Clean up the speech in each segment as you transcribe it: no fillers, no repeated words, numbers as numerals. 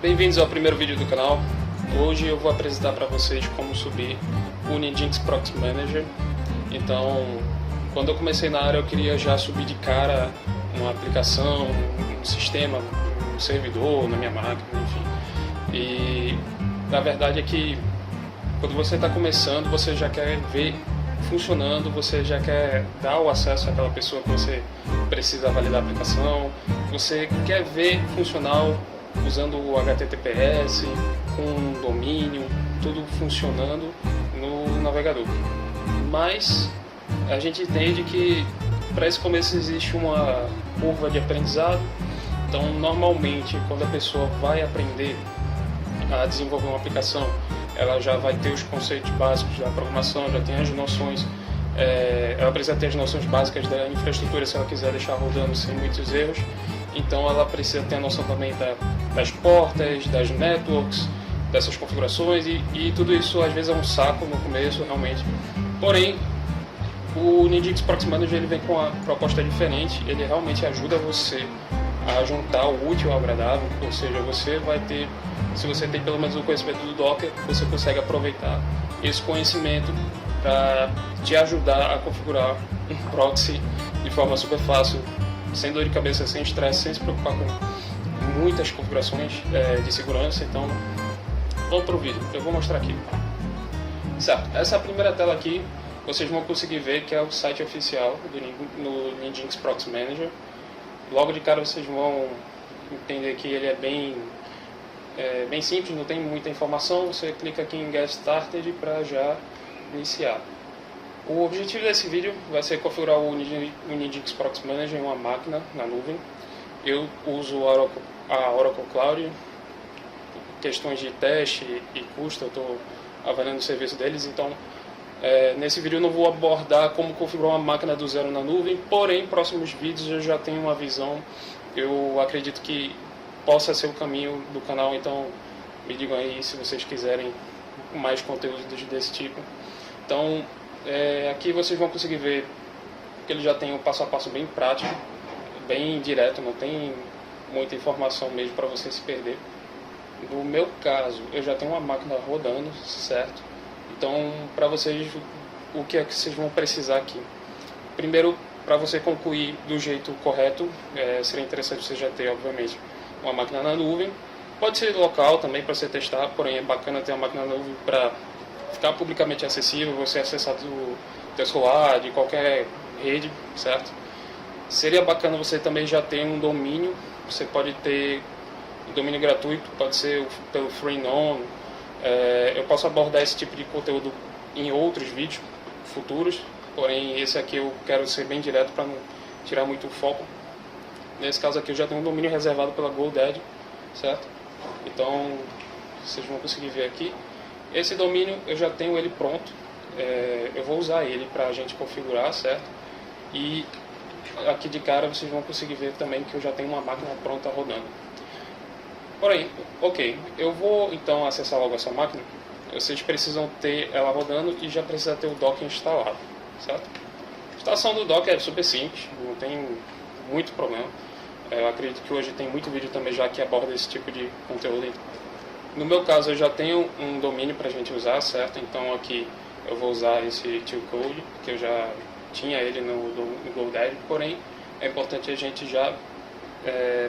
Bem-vindos ao primeiro vídeo do canal. Hoje eu vou apresentar para vocês como subir o Nginx Proxy Manager. Então, quando eu comecei na área eu queria já subir de cara uma aplicação, um sistema, um servidor na minha máquina, enfim. E a verdade é que quando você está começando, você já quer ver funcionando, você já quer dar o acesso àquela pessoa que você precisa validar a aplicação, você quer ver funcional usando o HTTPS, com um domínio, tudo funcionando no navegador. Mas a gente entende que para esse começo existe uma curva de aprendizado. Então, normalmente, quando a pessoa vai aprender a desenvolver uma aplicação, ela já vai ter os conceitos básicos da programação, já tem as noções, ela precisa ter as noções básicas da infraestrutura se ela quiser deixar rodando sem muitos erros. Então ela precisa ter a noção também das portas, das networks, dessas configurações e tudo isso às vezes é um saco no começo, realmente. Porém, o Nginx Proxy Manager ele vem com uma proposta diferente, ele realmente ajuda você a juntar o útil ao agradável, ou seja, você vai ter, se você tem pelo menos o conhecimento do Docker, você consegue aproveitar esse conhecimento para te ajudar a configurar um proxy de forma super fácil, sem dor de cabeça, sem estresse, sem se preocupar com muitas configurações de segurança. Então, vamos para o vídeo, eu vou mostrar aqui. Certo, essa primeira tela aqui, vocês vão conseguir ver que é o site oficial do Nginx Proxy Manager. Logo de cara vocês vão entender que ele é bem simples, não tem muita informação. Você clica aqui em Get Started para já iniciar. O objetivo desse vídeo vai ser configurar o Nginx Proxy Manager em uma máquina na nuvem. Eu uso a Oracle Cloud. Questões de teste e custo, eu estou avaliando o serviço deles, então nesse vídeo eu não vou abordar como configurar uma máquina do zero na nuvem, porém, em próximos vídeos eu já tenho uma visão, eu acredito que possa ser o caminho do canal, então me digam aí se vocês quiserem mais conteúdos desse tipo. Então, aqui vocês vão conseguir ver que ele já tem um passo a passo bem prático, bem direto, não tem muita informação mesmo para você se perder. No meu caso, eu já tenho uma máquina rodando, certo? Então, para vocês, o que é que vocês vão precisar aqui? Primeiro, para você concluir do jeito correto, seria interessante você já ter, obviamente, uma máquina na nuvem. Pode ser local também para você testar, porém é bacana ter uma máquina na nuvem para ficar publicamente acessível, você acessar do teu celular, de qualquer rede, certo? Seria bacana você também já ter um domínio, você pode ter domínio gratuito, pode ser pelo Freenom. Eu posso abordar esse tipo de conteúdo em outros vídeos futuros, porém esse aqui eu quero ser bem direto para não tirar muito o foco. Nesse caso aqui eu já tenho um domínio reservado pela GoDaddy, certo? Então vocês vão conseguir ver aqui. Esse domínio eu já tenho ele pronto, eu vou usar ele para a gente configurar, certo? E aqui de cara vocês vão conseguir ver também que eu já tenho uma máquina pronta rodando. Porém, ok, eu vou então acessar logo essa máquina. Vocês precisam ter ela rodando e já precisa ter o Docker instalado, certo? A instalação do Docker é super simples, não tem muito problema. Eu acredito que hoje tem muito vídeo também já que aborda esse tipo de conteúdo. No meu caso eu já tenho um domínio para a gente usar, certo? Então aqui eu vou usar esse Tillcode, que eu já tinha ele no GoDaddy, porém é importante a gente já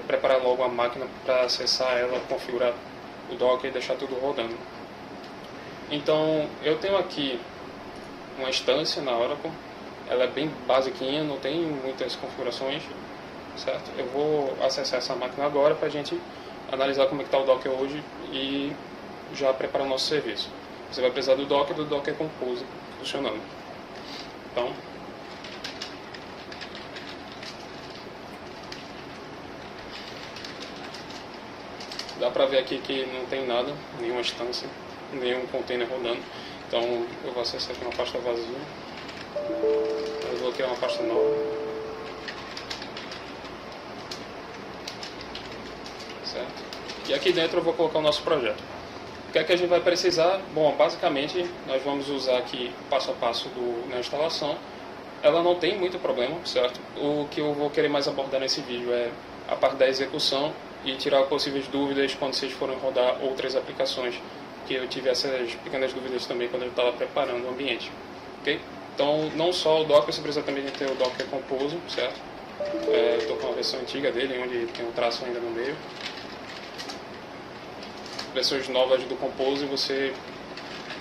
preparar logo a máquina para acessar ela, configurar o Docker e deixar tudo rodando. Então eu tenho aqui uma instância na Oracle, ela é bem basiquinha, não tem muitas configurações, certo? Eu vou acessar essa máquina agora para a gente analisar como é que está o Docker hoje e já preparar o nosso serviço. Você vai precisar do Docker Compose funcionando. Então, dá pra ver aqui que não tem nada, nenhuma instância, nenhum container rodando. Então eu vou acessar aqui uma pasta vazia. Eu vou criar uma pasta nova. Certo? E aqui dentro eu vou colocar o nosso projeto. O que é que a gente vai precisar? Bom, basicamente nós vamos usar aqui passo a passo na instalação. Ela não tem muito problema, certo? O que eu vou querer mais abordar nesse vídeo é a parte da execução e tirar possíveis dúvidas quando vocês forem rodar outras aplicações, que eu tive essas pequenas dúvidas também quando eu estava preparando o ambiente. Ok? Então, não só o Docker, você precisa também ter o Docker Compose, certo? Eu estou com a versão antiga dele, onde tem um traço ainda no meio. Versões novas do Compose, você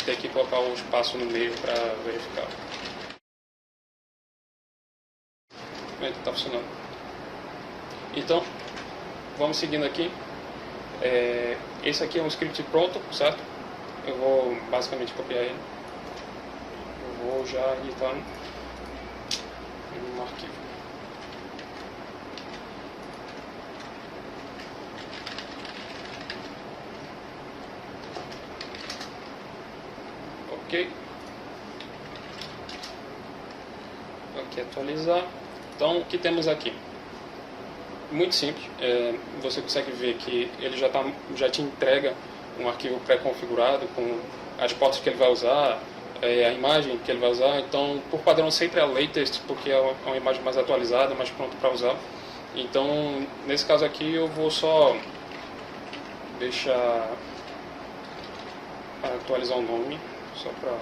tem que colocar o espaço no meio para verificar. Está funcionando. Então, vamos seguindo aqui. Esse aqui é um script pronto, certo? Eu vou basicamente copiar ele. Eu vou já editar no arquivo. Ok. Aqui atualizar. Então, o que temos aqui? Muito simples. Você consegue ver que ele já te entrega um arquivo pré-configurado com as portas que ele vai usar, a imagem que ele vai usar. Então, por padrão, sempre é a latest, porque é uma imagem mais atualizada, mais pronta para usar. Então, nesse caso aqui, eu vou só deixar atualizar o nome, só para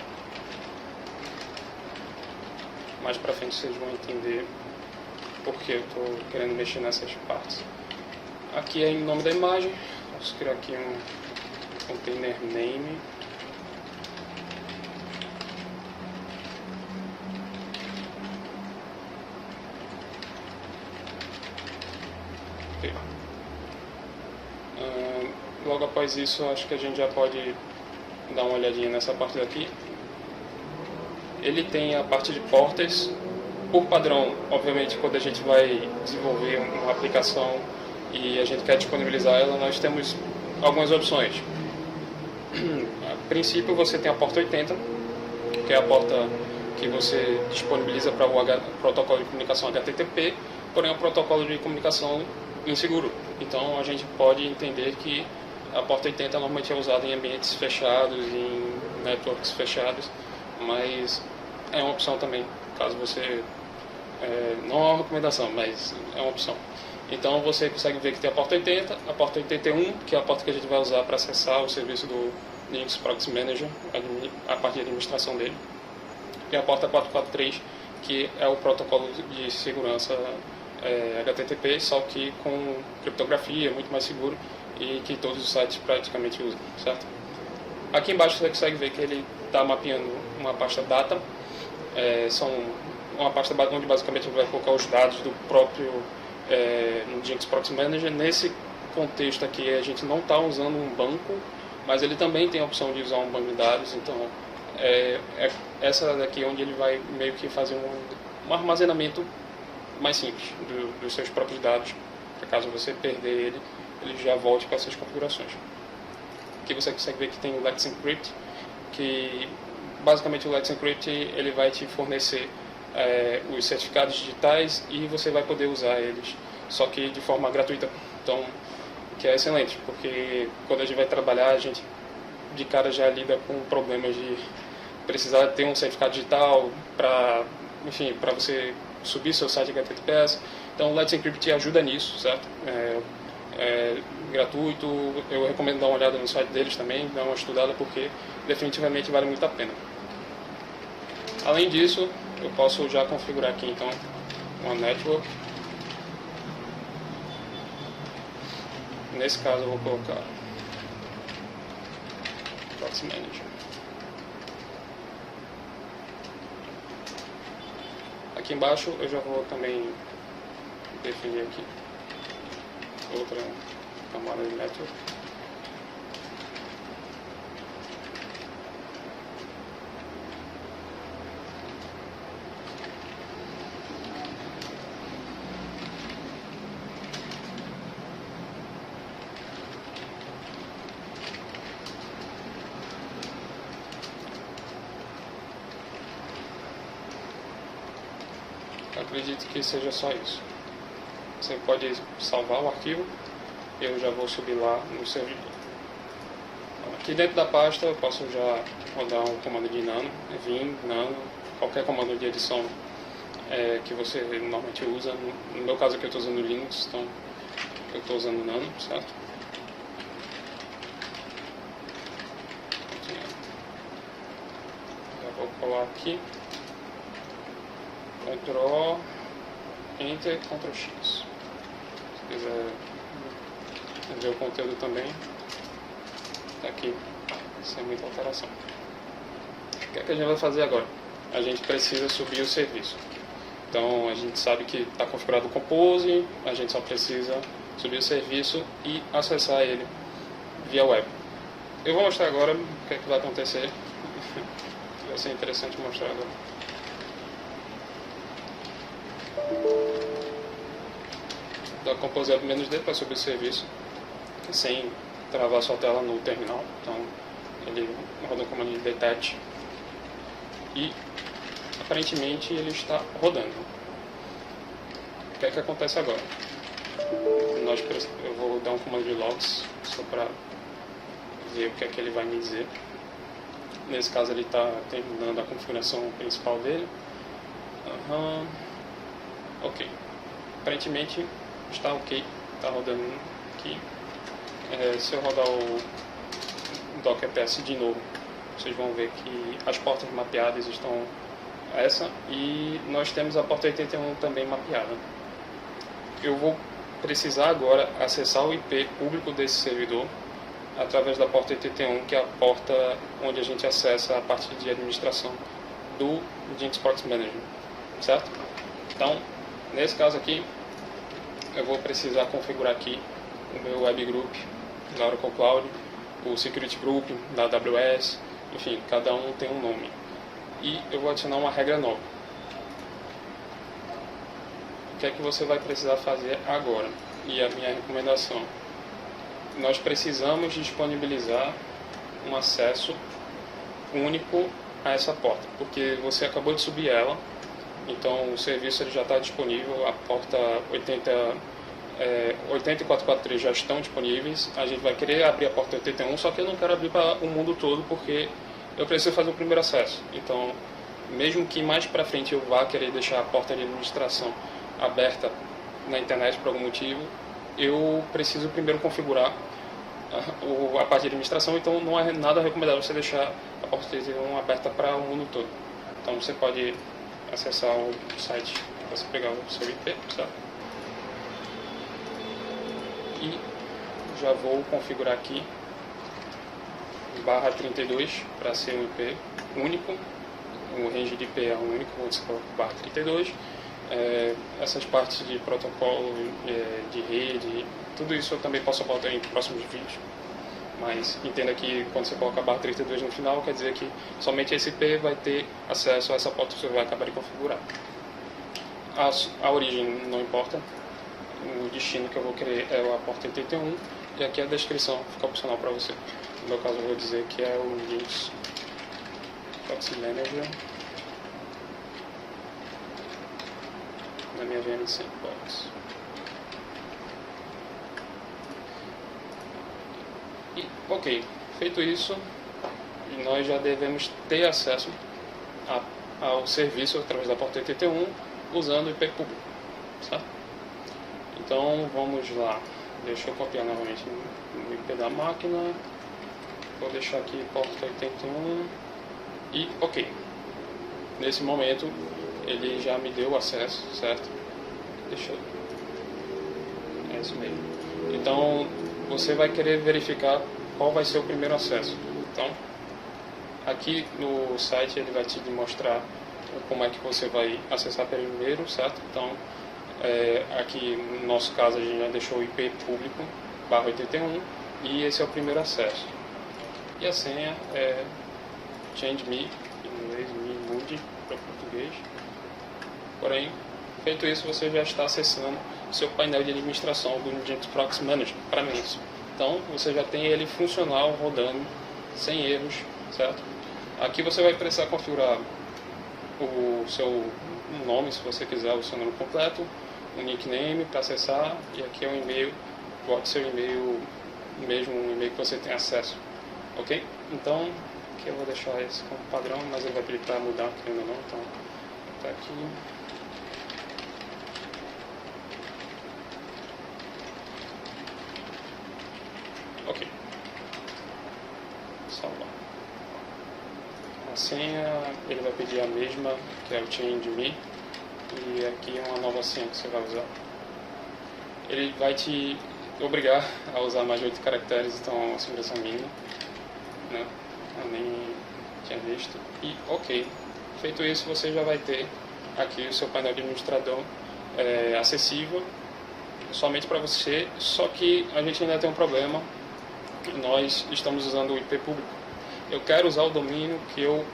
mais para frente vocês vão entender porque eu estou querendo mexer nessas partes. Aqui é em nome da imagem, posso criar aqui um container name. Okay. Logo após isso, acho que a gente já pode dar uma olhadinha nessa parte daqui. Ele tem a parte de portas. Por padrão, obviamente, quando a gente vai desenvolver uma aplicação e a gente quer disponibilizar ela, nós temos algumas opções. A princípio, você tem a porta 80, que é a porta que você disponibiliza para o protocolo de comunicação HTTP, porém é um protocolo de comunicação inseguro. Então, a gente pode entender que a porta 80 normalmente é usada em ambientes fechados, em networks fechados, mas é uma opção também, caso você... não é uma recomendação, mas é uma opção. Então você consegue ver que tem a porta 80, a porta 81, que é a porta que a gente vai usar para acessar o serviço do Linux Proxy Manager, a parte de administração dele, e a porta 443, que é o protocolo de segurança HTTP, só que com criptografia, muito mais seguro, e que todos os sites praticamente usam, certo? Aqui embaixo você consegue ver que ele está mapeando uma pasta data, são uma pasta onde basicamente a gente vai colocar os dados do próprio Nginx Proxy Manager. Nesse contexto aqui a gente não está usando um banco, mas ele também tem a opção de usar um banco de dados, então essa daqui é onde ele vai meio que fazer um armazenamento mais simples dos seus próprios dados, para caso você perder ele já volte para essas configurações. Aqui você consegue ver que tem o Let's Encrypt, que basicamente o Let's Encrypt ele vai te fornecer os certificados digitais e você vai poder usar eles, só que de forma gratuita. Então, que é excelente, porque quando a gente vai trabalhar, a gente de cara já lida com problemas de precisar ter um certificado digital para, enfim, para você subir seu site HTTPS. Então, o Let's Encrypt te ajuda nisso, certo? É gratuito, eu recomendo dar uma olhada no site deles também, dar uma estudada, porque definitivamente vale muito a pena. Além disso, eu posso já configurar aqui então uma network. Nesse caso eu vou colocar Proxy Manager. Aqui embaixo eu já vou também definir aqui outra camada de network. Acredito que seja só isso. Você pode salvar o arquivo. Eu já vou subir lá no servidor. Aqui dentro da pasta eu posso já rodar um comando de nano, vim, nano, qualquer comando de edição que você normalmente usa. No meu caso aqui eu estou usando o Linux, então eu estou usando o Nano, certo? Já vou colar aqui, Ctrl, Enter, Ctrl X. Se quiser ver o conteúdo também, está aqui, sem muita alteração. O que é que a gente vai fazer agora? A gente precisa subir o serviço. Então a gente sabe que está configurado o Compose, a gente só precisa subir o serviço e acessar ele via web. Eu vou mostrar agora o que é que vai acontecer. Vai ser interessante mostrar agora. Então a Compose é o menos D para subir o serviço sem travar sua tela no terminal. Então ele roda o comando de detach e aparentemente ele está rodando. O que é que acontece agora? Eu vou dar um comando de logs só para ver o que é que ele vai me dizer. Nesse caso ele está terminando a configuração principal dele. Ok. Aparentemente está ok, está rodando aqui. Se eu rodar o Docker PS de novo, vocês vão ver que as portas mapeadas estão essa, e nós temos a porta 81 também mapeada. Eu vou precisar agora acessar o IP público desse servidor através da porta 81, que é a porta onde a gente acessa a parte de administração do Nginx Proxy Manager, certo? Então, nesse caso aqui, eu vou precisar configurar aqui o meu web group da Oracle Cloud, o security group da AWS, enfim, cada um tem um nome. E eu vou adicionar uma regra nova. O que é que você vai precisar fazer agora? E a minha recomendação: nós precisamos disponibilizar um acesso único a essa porta, porque você acabou de subir ela, então o serviço ele já está disponível, a porta 80 e 443 já estão disponíveis. A gente vai querer abrir a porta 81, só que eu não quero abrir para o mundo todo, porque eu preciso fazer o primeiro acesso. Então, mesmo que mais para frente eu vá querer deixar a porta de administração aberta na internet por algum motivo, eu preciso primeiro configurar a parte de administração. Então não é nada recomendável você deixar a porta de 81 aberta para o mundo todo. Então você pode acessar o site para você pegar o seu IP, certo? E já vou configurar aqui /32 para ser um IP único. O range de IP é único, onde você coloca /32. Essas partes de protocolo, de rede, tudo isso eu também posso botar em próximos vídeos. Mas entenda que quando você coloca /32 no final, quer dizer que somente esse IP vai ter acesso a essa porta que você vai acabar de configurar. A origem não importa. O destino que eu vou querer é a porta 81, e aqui a descrição fica opcional para você. No meu caso eu vou dizer que é o Nginx Proxy Manager na minha VM Sandbox. E ok, feito isso, nós já devemos ter acesso ao serviço através da porta 81 usando o IP público, certo? Então vamos lá, deixa eu copiar novamente o IP da máquina, vou deixar aqui porta 81 e ok. Nesse momento ele já me deu acesso, certo? Deixa eu... é isso mesmo. Então você vai querer verificar qual vai ser o primeiro acesso. Então aqui no site ele vai te mostrar como é que você vai acessar primeiro, certo? Então aqui no nosso caso a gente já deixou o IP público /81 e esse é o primeiro acesso. E a senha é change.me, em inglês, me mude para português. Porém, feito isso, você já está acessando o seu painel de administração do Nginx Proxy Manager para Linux. Então, você já tem ele funcional, rodando, sem erros, certo? Aqui você vai precisar configurar o seu nome, se você quiser o seu nome completo, um nickname para acessar, e aqui é um e-mail, bote seu e-mail, mesmo um e-mail que você tem acesso, ok? Então, aqui eu vou deixar esse como padrão, mas ele vai pedir para mudar, querendo ou não, então, tá aqui. salvar. A senha, ele vai pedir a mesma, que é o change me, e aqui uma nova senha que você vai usar. Ele vai te obrigar a usar mais de 8 caracteres, então é uma segurança mínima, né? Eu nem tinha visto. E ok, feito isso, você já vai ter aqui o seu painel de administrador acessível somente para você, só que a gente ainda tem um problema. Nós estamos usando o IP público. Eu quero usar o domínio que eu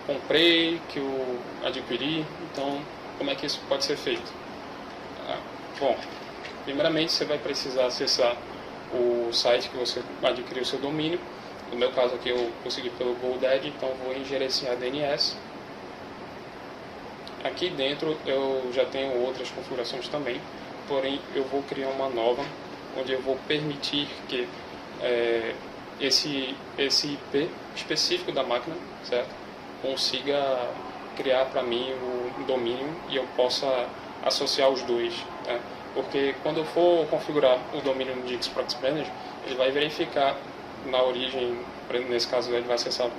comprei, que eu adquiri, então como é que isso pode ser feito? Bom, primeiramente você vai precisar acessar o site que você adquiriu o seu domínio. No meu caso aqui eu consegui pelo GoDaddy, então vou em gerenciar DNS. Aqui dentro eu já tenho outras configurações também, porém eu vou criar uma nova, onde eu vou permitir que esse IP específico da máquina, certo, consiga criar para mim o domínio e eu possa associar os dois, né? Porque quando eu for configurar o domínio no Jinx Proxy Manager, ele vai verificar na origem, nesse caso ele vai acessar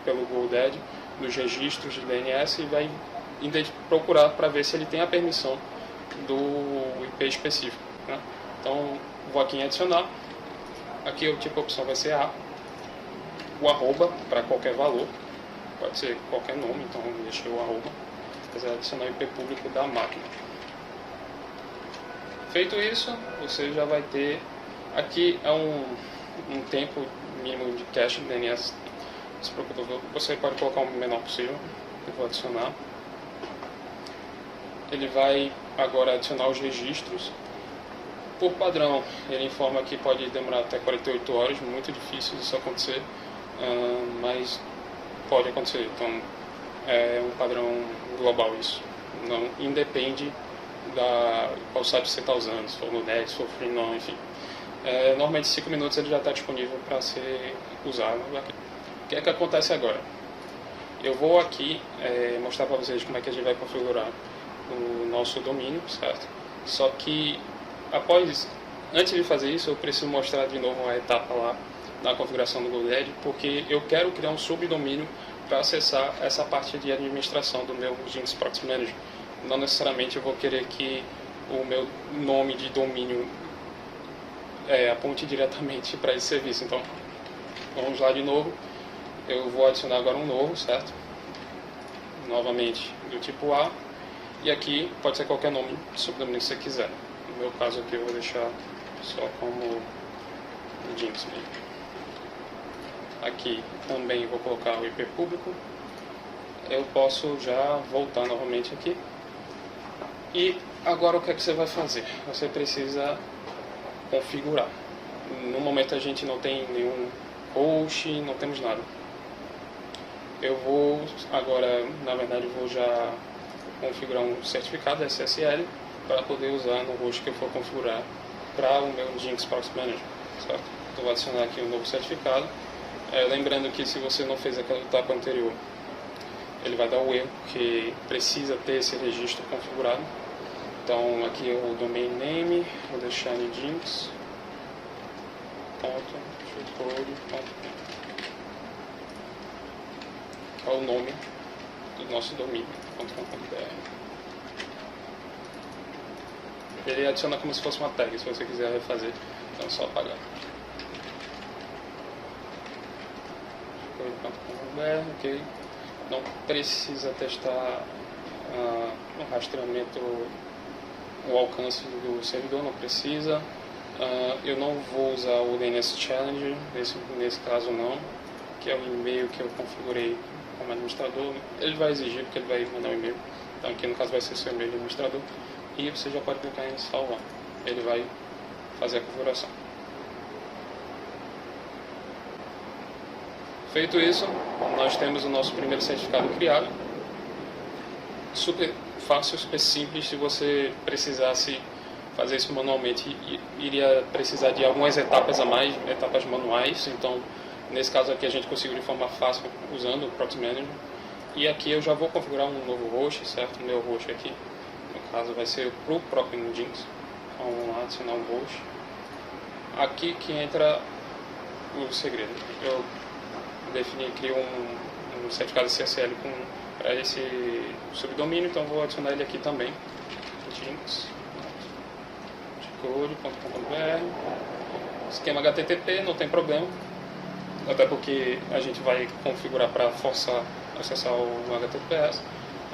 pelo GoDaddy, dos registros de DNS e vai procurar para ver se ele tem a permissão do IP específico, né? Então vou aqui em adicionar, aqui o tipo de opção vai ser o arroba para qualquer valor, pode ser qualquer nome, então deixei o arroba, quiser adicionar o IP público da máquina. Feito isso, você já vai ter, aqui é um tempo mínimo de cache de DNS, não se preocupe, você pode colocar o menor possível, eu vou adicionar. Ele vai agora adicionar os registros. Por padrão, ele informa que pode demorar até 48 horas, muito difícil isso acontecer, mas pode acontecer, então é um padrão global isso, não independe qual site você está usando, se for no Net, se for Freenom, enfim. Normalmente 5 minutos ele já está disponível para ser usado. O que é que acontece agora? Eu vou aqui mostrar para vocês como é que a gente vai configurar o nosso domínio, certo? Só que antes de fazer isso, eu preciso mostrar de novo uma etapa lá na configuração do GoDaddy, porque eu quero criar um subdomínio para acessar essa parte de administração do meu Jinx Proxy Manager. Não necessariamente eu vou querer que o meu nome de domínio aponte diretamente para esse serviço. Então, vamos lá de novo. Eu vou adicionar agora um novo, certo? Novamente do tipo A. E aqui pode ser qualquer nome de subdomínio que você quiser. No meu caso aqui eu vou deixar só como Jinx mesmo. Aqui também vou colocar o IP público. Eu posso já voltar novamente aqui. E agora o que é que você vai fazer? Você precisa configurar. No momento a gente não tem nenhum host, não temos nada. Eu vou agora, na verdade, vou já configurar um certificado SSL para poder usar no host que eu for configurar para o meu Jinx Proxy Manager, certo? Então vou adicionar aqui um novo certificado. Lembrando que se você não fez aquela etapa anterior, ele vai dar o erro, que precisa ter esse registro configurado. Então aqui é o domain name, vou deixar em Jinx. É o nome do nosso domínio, .com.br. Ele adiciona como se fosse uma tag, se você quiser refazer, então é só apagar. .com.br, ok. Não precisa testar o rastreamento, o alcance do servidor, não precisa. Eu não vou usar o DNS Challenger, nesse caso não, que é o e-mail que eu configurei como administrador. Ele vai exigir, porque ele vai mandar um e-mail. Então aqui no caso vai ser seu e-mail de administrador. E você já pode clicar em salvar. Ele vai fazer a configuração. Feito isso, nós temos o nosso primeiro certificado criado. Super fácil, super simples. Se você precisasse fazer isso manualmente, iria precisar de algumas etapas a mais, etapas manuais. Então, nesse caso aqui, a gente conseguiu de forma fácil usando o Proxy Manager. E aqui eu já vou configurar um novo host, certo? O meu host aqui, no caso, vai ser para o próprio Jinx. Então, vamos lá, adicionar um host. Aqui que entra o segredo. Eu crio um certificado SSL para esse subdomínio, então vou adicionar ele aqui também, jinx.code.com.br. Esquema HTTP, não tem problema, até porque a gente vai configurar para forçar acessar o HTTPS.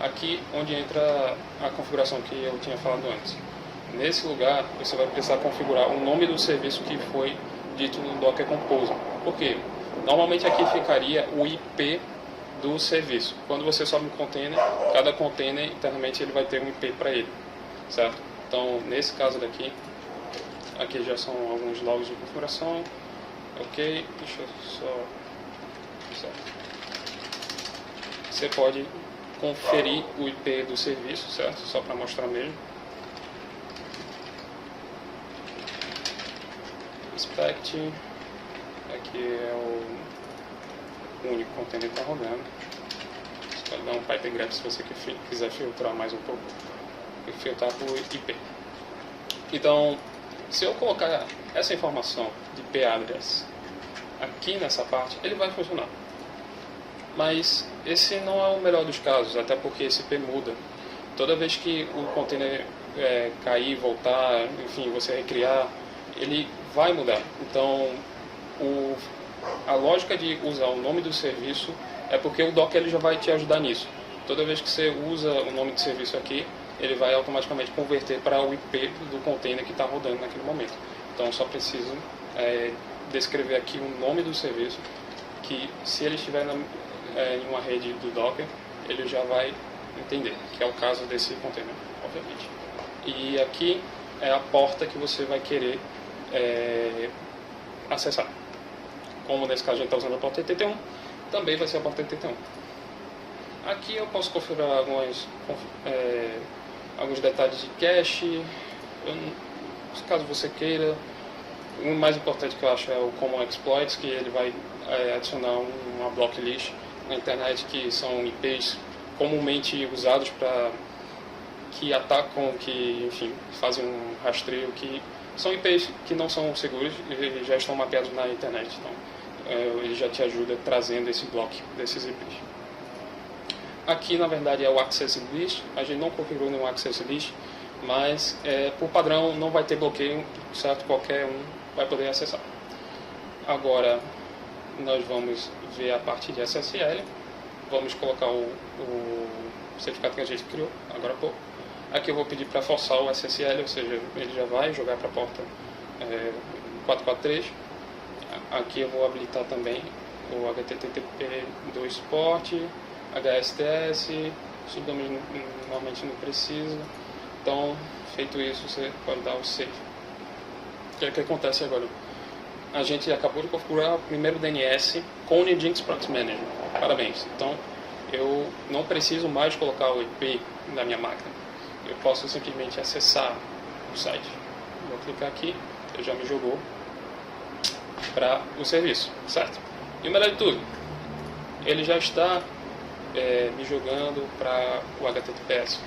Aqui onde entra a configuração que eu tinha falado antes. Nesse lugar você vai precisar configurar o nome do serviço que foi dito no Docker Compose. Por quê? Normalmente aqui ficaria o IP do serviço. Quando você sobe um container, cada container internamente ele vai ter um IP para ele, certo? Então nesse caso daqui, aqui já são alguns logs de configuração. Ok, deixa eu só... Certo. Você pode conferir o IP do serviço, certo? Só para mostrar mesmo. Inspect. Aqui é o único container que está rodando. Você pode dar um Python grep se você quiser filtrar mais um pouco. E filtrar por IP. Então, se eu colocar essa informação de IP address aqui nessa parte, ele vai funcionar. Mas esse não é o melhor dos casos, até porque esse IP muda. Toda vez que o container cair, voltar, enfim, você recriar, ele vai mudar. Então, a lógica de usar o nome do serviço é porque o Docker ele já vai te ajudar nisso. Toda vez que você usa o nome do serviço aqui, ele vai automaticamente converter para o IP do container que está rodando naquele momento. Então, só preciso descrever aqui o nome do serviço, que se ele estiver em uma rede do Docker, ele já vai entender, que é o caso desse container, obviamente. E aqui é a porta que você vai querer acessar. Como nesse caso a gente está usando a porta TT1, também vai ser a porta TT1. Aqui eu posso configurar alguns detalhes de cache, caso você queira. O mais importante que eu acho é o Common Exploits, que ele vai adicionar uma block list na internet, que são IPs comumente usados para que atacam, que enfim, fazem um rastreio, que são IPs que não são seguros e já estão mapeados na internet. Então, ele já te ajuda trazendo esse bloco desses IPs. Aqui, na verdade, é o Access List. A gente não configurou nenhum Access List, mas por padrão não vai ter bloqueio, certo? Qualquer um vai poder acessar. Agora, nós vamos ver a parte de SSL. Vamos colocar o certificado que a gente criou agora há pouco. Aqui eu vou pedir para forçar o SSL, ou seja, ele já vai jogar para a porta 443. Aqui eu vou habilitar também o HTTP do suporte, HSTS, subdomínio normalmente não precisa. Então, feito isso, você pode dar o save. O que é que acontece agora? A gente acabou de configurar o primeiro DNS com o Nginx Proxy Manager. Parabéns. Então, eu não preciso mais colocar o IP da minha máquina. Eu posso simplesmente acessar o site. Vou clicar aqui, ele já me jogou para o serviço, certo? E o melhor de tudo, ele já está me jogando para o HTTPS.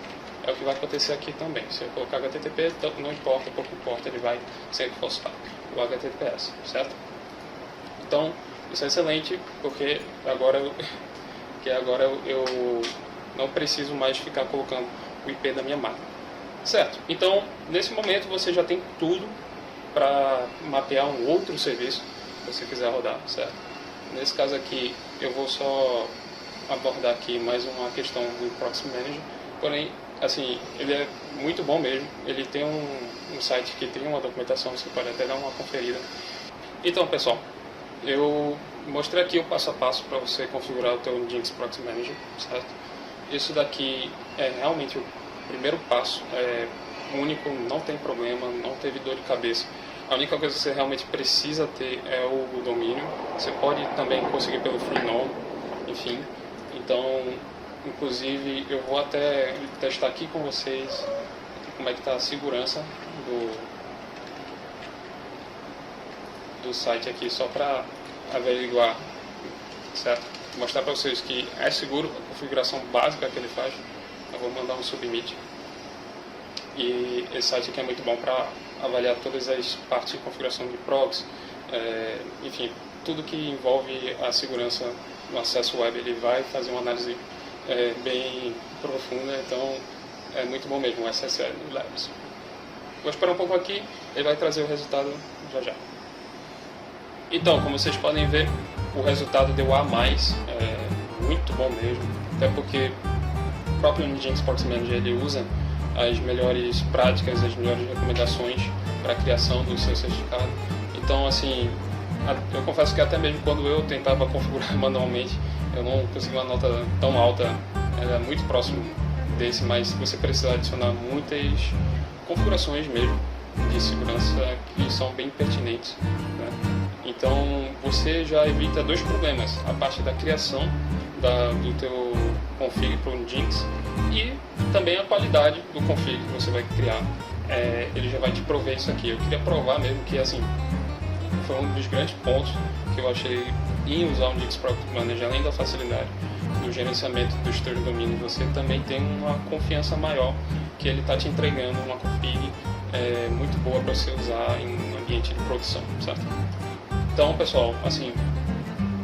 É o que vai acontecer aqui também. Se eu colocar HTTP, não importa, pouco importa, ele vai sempre postar o HTTPS, certo? Então, isso é excelente, porque agora eu não preciso mais ficar colocando o IP da minha máquina, certo? Então, nesse momento você já tem tudo para mapear um outro serviço que você quiser rodar, certo? Nesse caso aqui, eu vou só abordar aqui mais uma questão do Proxy Manager, porém, assim, ele é muito bom mesmo. Ele tem um site que tem uma documentação, você pode até dar uma conferida. Então, pessoal, eu mostrei aqui o passo a passo para você configurar o teu Nginx Proxy Manager, certo? Isso daqui é realmente o primeiro passo, é único, não tem problema, não teve dor de cabeça. A única coisa que você realmente precisa ter é o domínio. Você pode também conseguir pelo Freenode, enfim. Então, inclusive, eu vou até testar aqui com vocês como é que está a segurança do site aqui, só para averiguar, certo? Mostrar para vocês que é seguro a configuração básica que ele faz. Eu vou mandar um submit. E esse site aqui é muito bom para avaliar todas as partes de configuração de proxy, enfim, tudo que envolve a segurança no acesso web. Ele vai fazer uma análise bem profunda, então é muito bom mesmo o SSL Labs. Vou esperar um pouco aqui, ele vai trazer o resultado já já. Então, como vocês podem ver, o resultado deu A+, muito bom mesmo, até porque o próprio Nginx Proxy Manager ele usa as melhores práticas, as melhores recomendações para a criação do seu certificado. Então, assim, eu confesso que até mesmo quando eu tentava configurar manualmente, eu não conseguia uma nota tão alta, era muito próximo desse, mas você precisa adicionar muitas configurações mesmo de segurança que são bem pertinentes, né? Então você já evita dois problemas: a parte da criação do teu config para o Nginx e também a qualidade do config que você vai criar. Ele já vai te prover isso aqui. Eu queria provar mesmo que assim foi um dos grandes pontos que eu achei em usar o Nginx Proxy Manager, além da facilidade do gerenciamento dos teus domínios. Você também tem uma confiança maior que ele está te entregando uma config muito boa para você usar em um ambiente de produção, certo? Então, pessoal, assim,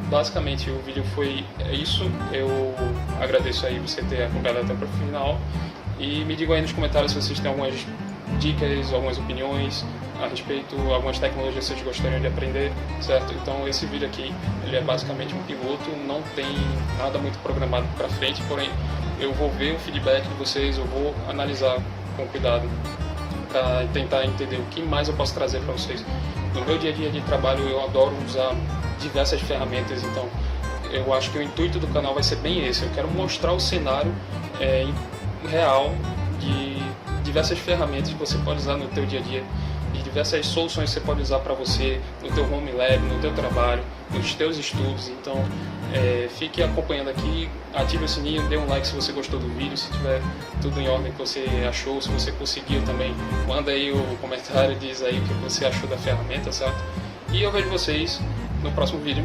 basicamente o vídeo foi isso. Eu agradeço aí você ter acompanhado até para o final e me digam aí nos comentários se vocês têm algumas dicas, algumas opiniões a respeito, algumas tecnologias que vocês gostariam de aprender, certo? Então esse vídeo aqui, ele é basicamente um piloto, não tem nada muito programado para frente, porém eu vou ver o feedback de vocês, eu vou analisar com cuidado para tentar entender o que mais eu posso trazer para vocês. No meu dia a dia de trabalho eu adoro usar diversas ferramentas, então eu acho que o intuito do canal vai ser bem esse. Eu quero mostrar o cenário real de diversas ferramentas que você pode usar no teu dia a dia, de diversas soluções que você pode usar para você no teu home lab, no teu trabalho, nos teus estudos. Então fique acompanhando aqui, ative o sininho, dê um like se você gostou do vídeo, se tiver tudo em ordem que você achou, se você conseguiu também, manda aí o comentário, diz aí o que você achou da ferramenta, certo? E eu vejo vocês no próximo vídeo.